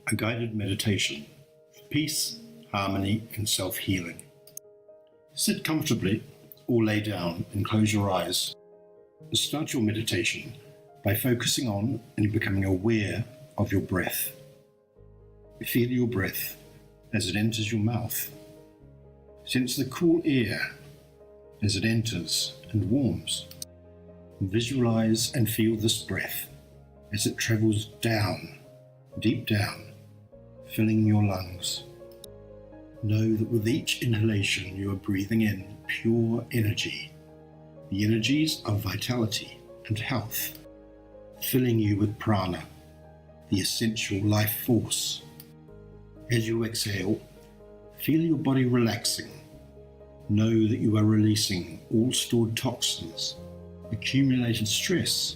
a guided meditation for peace, harmony, and self-healing. Sit comfortably or lay down and close your eyes. Start your meditation by focusing on and becoming aware of your breath. Feel your breath as it enters your mouth. Sense the cool air as it enters and warms. Visualize and feel this breath as it travels down, deep down, filling your lungs. Know that with each inhalation you are breathing in pure energy, the energies of vitality and health, filling you with prana, the essential life force. As you exhale, feel your body relaxing. Know that you are releasing all stored toxins, accumulated stress,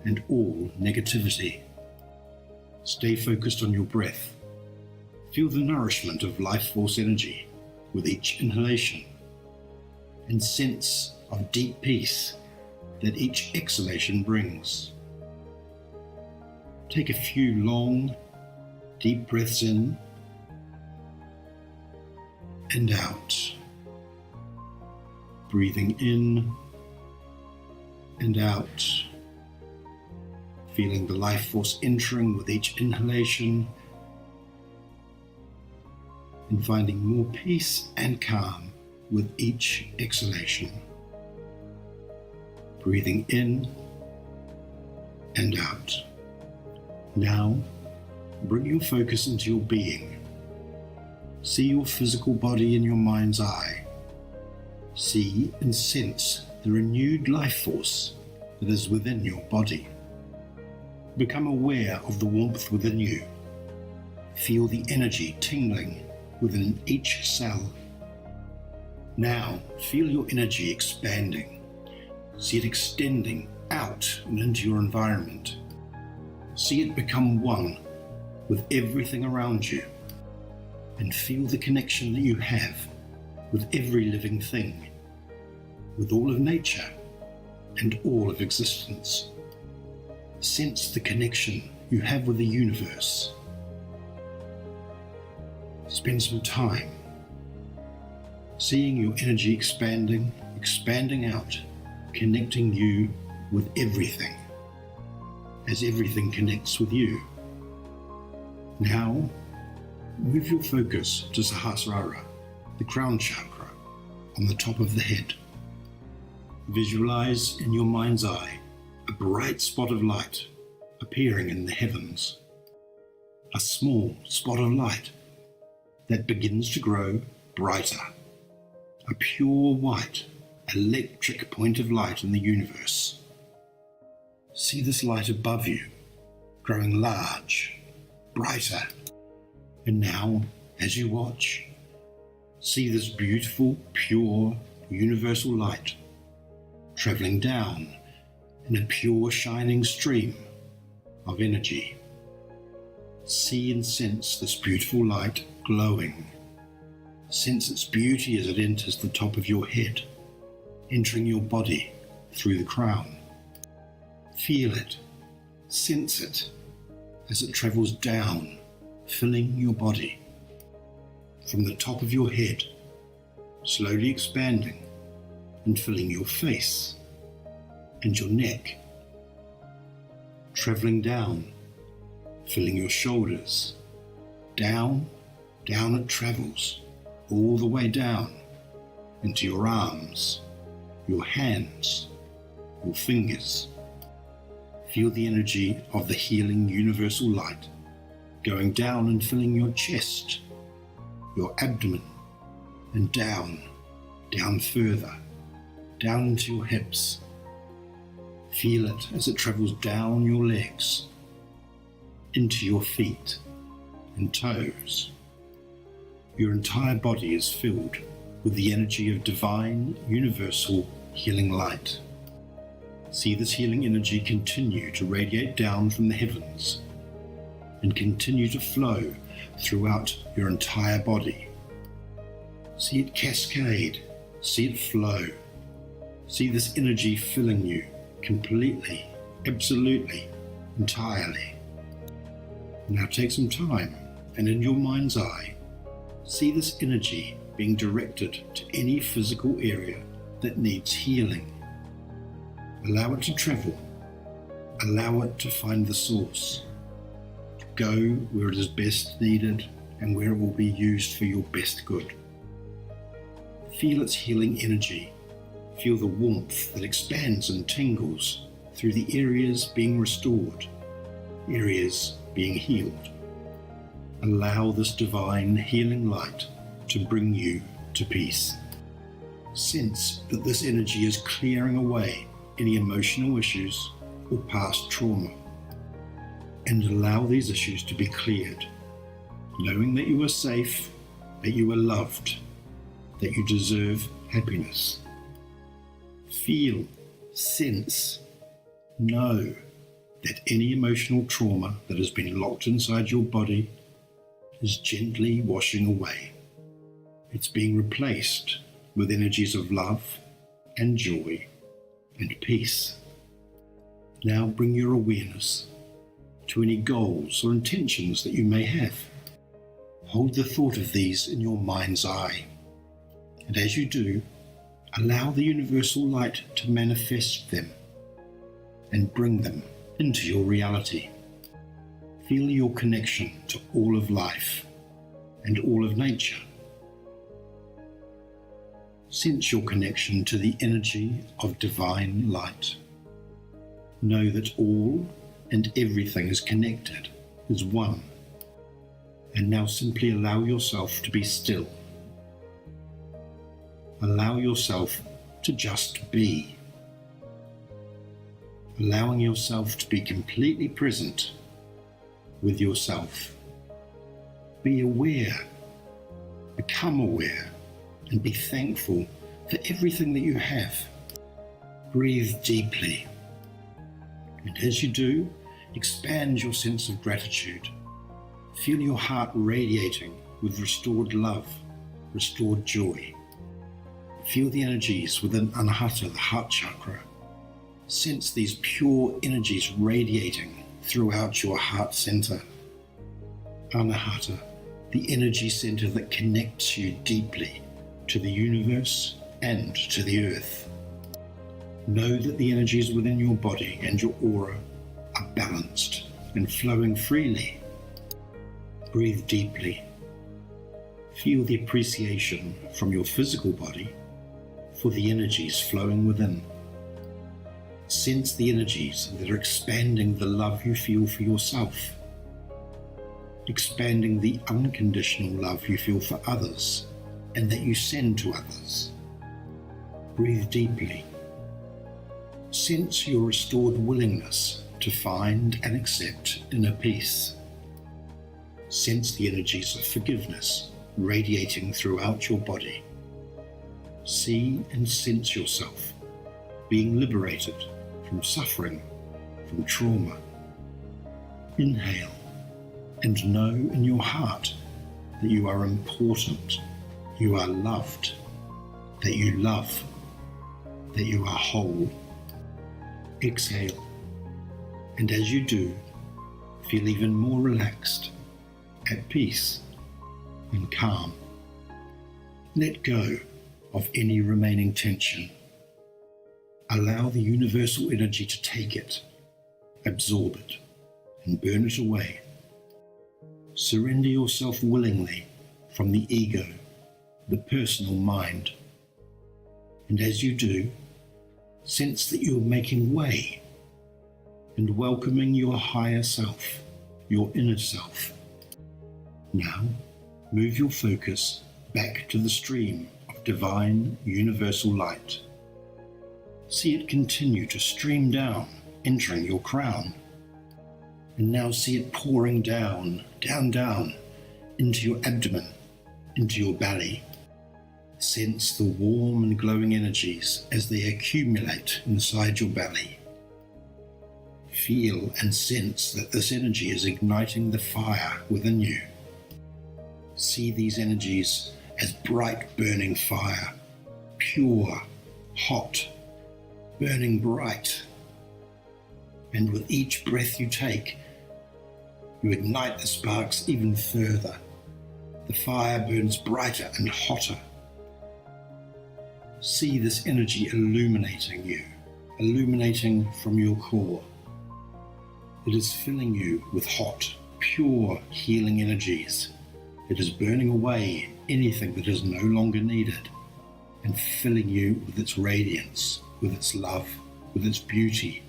and all negativity. Stay focused on your breath. Feel the nourishment of life force energy with each inhalation, and sense of deep peace that each exhalation brings. Take a few long, deep breaths in and out. Breathing in and out. Feeling the life force entering with each inhalation and finding more peace and calm with each exhalation. Breathing in and out. Now, bring your focus into your being. See your physical body in your mind's eye. See and sense the renewed life force that is within your body. Become aware of the warmth within you. Feel the energy tingling within each cell. Now, feel your energy expanding. See it extending out and into your environment. See it become one with everything around you, and feel the connection that you have with every living thing, with all of nature and all of existence. Sense the connection you have with the universe. Spend some time seeing your energy expanding out, connecting you with everything, as everything connects with you. Now, move your focus to Sahasrara, the crown chakra, on the top of the head. Visualize in your mind's eye a bright spot of light appearing in the heavens. A small spot of light that begins to grow brighter. A pure white, electric point of light in the universe. See this light above you, growing large, brighter. And now, as you watch, see this beautiful, pure, universal light traveling down in a pure, shining stream of energy. See and sense this beautiful light glowing. Sense its beauty as it enters the top of your head, entering your body through the crown. Feel it, sense it as it travels down, filling your body. From the top of your head, slowly expanding and filling your face and your neck. Traveling down, filling your shoulders. Down it travels, all the way down into your arms, your hands, your fingers. Feel the energy of the healing universal light going down and filling your chest, your abdomen, and down further, down into your hips. Feel it as it travels down your legs, into your feet and toes. Your entire body is filled with the energy of divine, universal healing light. See this healing energy continue to radiate down from the heavens and continue to flow throughout your entire body. See it cascade, see it flow. See this energy filling you completely, absolutely, entirely. Now take some time and in your mind's eye, see this energy being directed to any physical area that needs healing. Allow it to travel. Allow it to find the source, to go where it is best needed and where it will be used for your best good. Feel its healing energy. Feel the warmth that expands and tingles through the areas being restored, areas being healed. Allow this divine healing light to bring you to peace. Sense that this energy is clearing away any emotional issues or past trauma, and allow these issues to be cleared, knowing that you are safe, that you are loved, that you deserve happiness. Feel, sense, know that any emotional trauma that has been locked inside your body is gently washing away. It's being replaced with energies of love and joy and peace. Now bring your awareness to any goals or intentions that you may have. Hold the thought of these in your mind's eye, and as you do, allow the universal light to manifest them and bring them into your reality. Feel your connection to all of life and all of nature. Sense your connection to the energy of divine light. Know that all and everything is connected, is one. And now simply allow yourself to be still. Allow yourself to just be. Allowing yourself to be completely present with yourself. Be aware, become aware, and be thankful for everything that you have. Breathe deeply. And as you do, expand your sense of gratitude. Feel your heart radiating with restored love, restored joy. Feel the energies within Anahata, the heart chakra. Sense these pure energies radiating throughout your heart center. Anahata, the energy center that connects you deeply to the universe and to the earth. Know that the energies within your body and your aura are balanced and flowing freely. Breathe deeply. Feel the appreciation from your physical body for the energies flowing within. Sense the energies that are expanding the love you feel for yourself, expanding the unconditional love you feel for others and that you send to others. Breathe deeply. Sense your restored willingness to find and accept inner peace. Sense the energies of forgiveness radiating throughout your body. See and sense yourself being liberated from suffering, from trauma. Inhale and know in your heart that you are important, you are loved, that you love, that you are whole. Exhale, and as you do, feel even more relaxed, at peace and calm. Let go of any remaining tension. Allow the universal energy to take it, absorb it, and burn it away. Surrender yourself willingly from the ego, the personal mind. And as you do, sense that you are making way and welcoming your higher self, your inner self. Now, move your focus back to the stream of divine universal light. See it continue to stream down, entering your crown. And now see it pouring down, down, into your abdomen, into your belly. Sense the warm and glowing energies as they accumulate inside your belly. Feel and sense that this energy is igniting the fire within you. See these energies as bright burning fire, pure, hot, burning bright. And with each breath you take, You ignite the sparks even further. The fire burns brighter and hotter. See this energy illuminating you, illuminating from your core. It is filling you with hot, pure healing energies. It is burning away anything that is no longer needed and filling you with its radiance, with its love, with its beauty,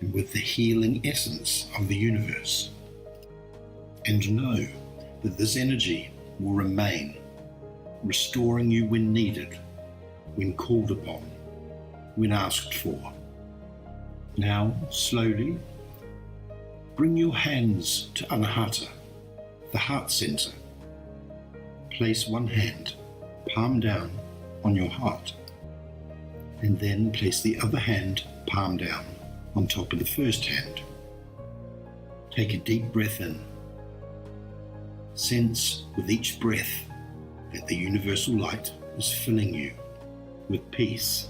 and with the healing essence of the universe. And know that this energy will remain, restoring you when needed, when called upon, when asked for. Now, slowly, bring your hands to Anahata, the heart center. Place one hand, palm down, on your heart, and then place the other hand, palm down, on top of the first hand. Take a deep breath in. Sense with each breath that the universal light is filling you with peace,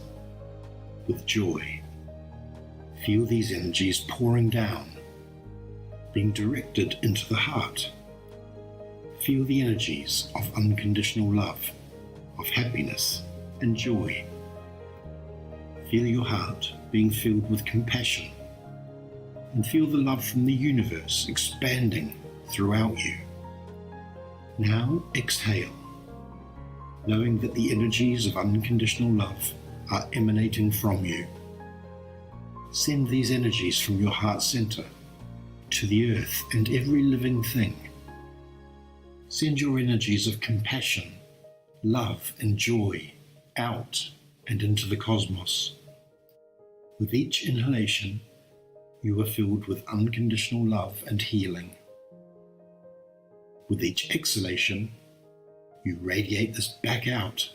with joy. Feel these energies pouring down, being directed into the heart. Feel the energies of unconditional love, of happiness and joy. Feel your heart being filled with compassion, and feel the love from the universe expanding throughout you. Now exhale, knowing that the energies of unconditional love are emanating from you. Send these energies from your heart center to the earth and every living thing. Send your energies of compassion, love and joy out and into the cosmos. With each inhalation, you are filled with unconditional love and healing. With each exhalation, you radiate this back out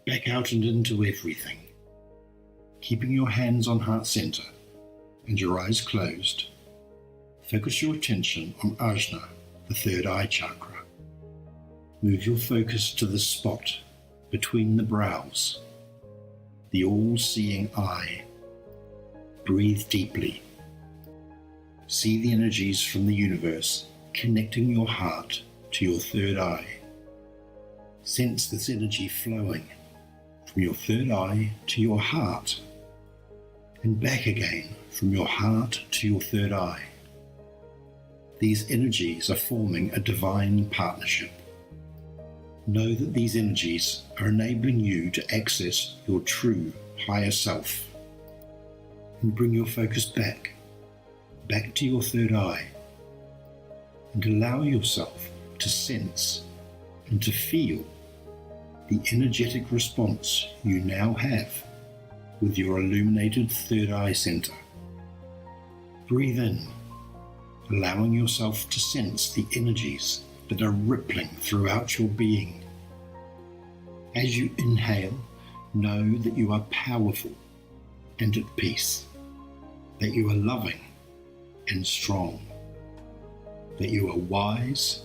and into everything. Keeping your hands on heart center and your eyes closed, focus your attention on Ajna, the third eye chakra. Move your focus to the spot between the brows, the all-seeing eye. Breathe deeply. See the energies from the universe connecting your heart to your third eye. Sense this energy flowing from your third eye to your heart and back again from your heart to your third eye. These energies are forming a divine partnership. Know that these energies are enabling you to access your true higher self and bring your focus back to your third eye, and allow yourself to sense and to feel the energetic response you now have with your illuminated third eye center. Breathe in, allowing yourself to sense the energies that are rippling throughout your being. As you inhale, know that you are powerful and at peace, that you are loving and strong, that you are wise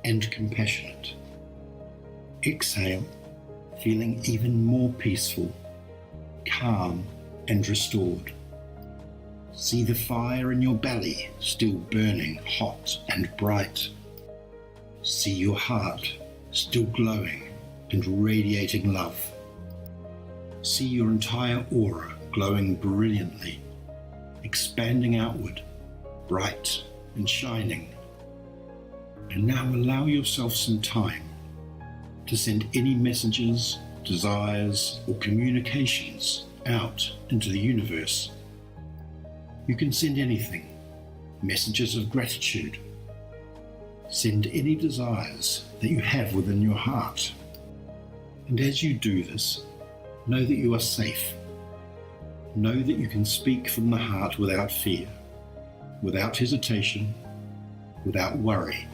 and compassionate. Exhale, feeling even more peaceful, calm and restored. See the fire in your belly still burning hot and bright. See your heart still glowing and radiating love. See your entire aura glowing brilliantly, expanding outward, bright and shining. And now allow yourself some time to send any messages, desires, or communications out into the universe. You can send anything, messages of gratitude. Send any desires that you have within your heart. And as you do this, know that you are safe. Know that you can speak from the heart without fear, without hesitation, without worry.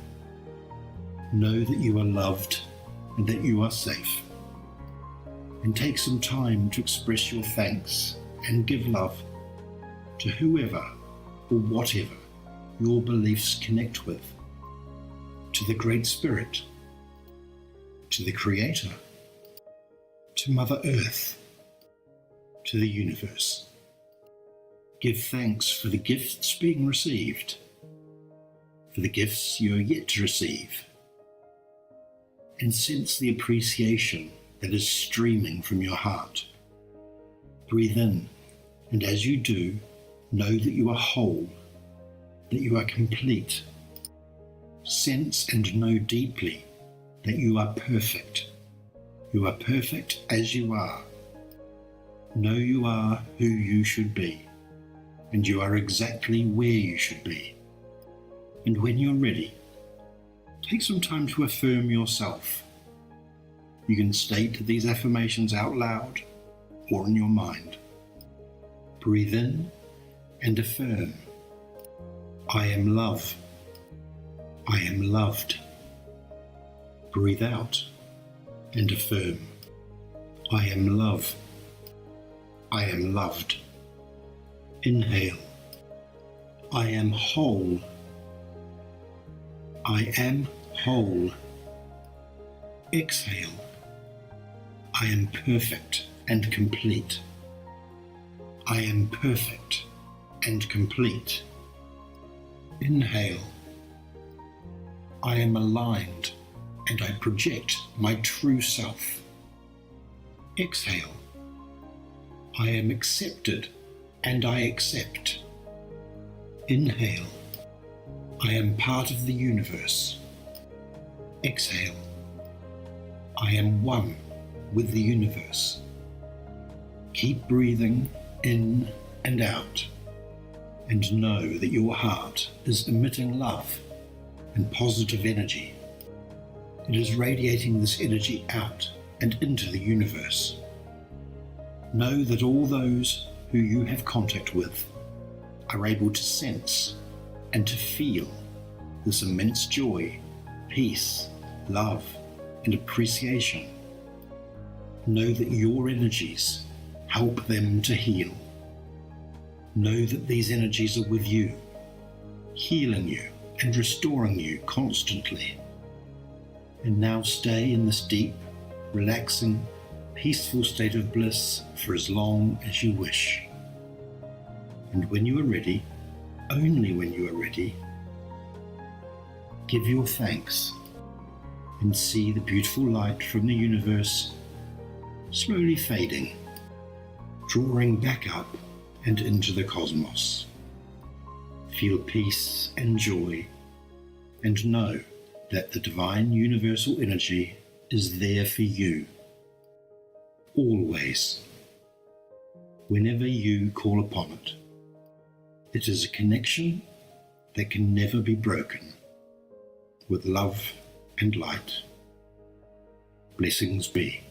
Know that you are loved and that you are safe. And take some time to express your thanks and give love to whoever or whatever your beliefs connect with, to the Great Spirit, to the Creator, to Mother Earth, to the universe. Give thanks for the gifts being received, for the gifts you are yet to receive, and sense the appreciation that is streaming from your heart. Breathe in, and as you do, know that you are whole, that you are complete. Sense and know deeply that you are perfect. You are perfect as you are. Know you are who you should be, and you are exactly where you should be. And when you're ready, take some time to affirm yourself. You can state these affirmations out loud or in your mind. Breathe in and affirm. I am love. I am loved. Breathe out and affirm. I am love. I am loved. Inhale. I am whole. I am whole. Exhale. I am perfect and complete. I am perfect and complete. Inhale. I am aligned and I project my true self. Exhale. I am accepted and I accept. Inhale. I am part of the universe. Exhale. I am one with the universe. Keep breathing in and out, and know that your heart is emitting love and positive energy. It is radiating this energy out and into the universe. Know that all those who you have contact with are able to sense and to feel this immense joy, peace, love, and appreciation. Know that your energies help them to heal. Know that these energies are with you, healing you and restoring you constantly. And now stay in this deep, relaxing, peaceful state of bliss for as long as you wish. And when you are ready, only when you are ready, give your thanks and see the beautiful light from the universe slowly fading, drawing back up and into the cosmos. Feel peace and joy, and know that the divine universal energy is there for you, always, whenever you call upon it. It is a connection that can never be broken, with love and light. Blessings be.